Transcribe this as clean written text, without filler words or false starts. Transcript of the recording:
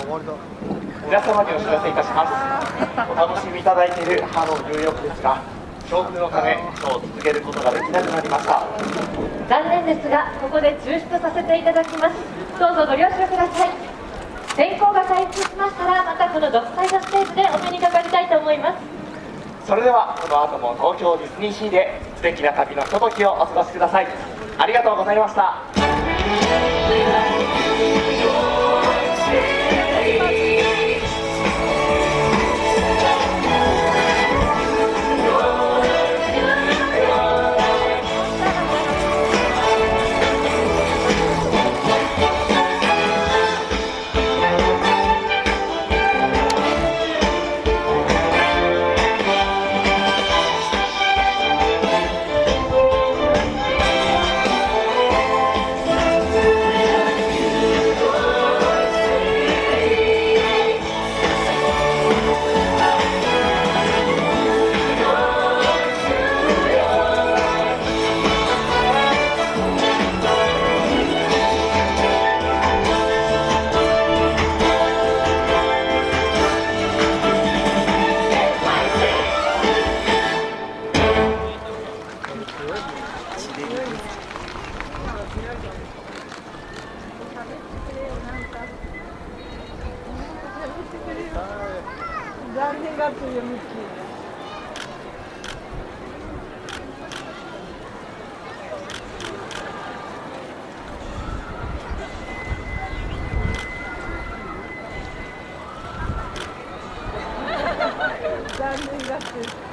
皆様にお知らせいたします。お楽しみいただいているハローニューヨークですが、強風のためショーを続けることができなくなりました。残念ですが、ここで中止とさせていただきます。どうぞご了承ください。天候が回復しましたら、またこの独裁のステージでお目にかかりたいと思います。それではこの後も東京ディズニーシーで素敵な旅のひとときをお過ごしください。ありがとうございました。残念がっていうミッキー。残念がって。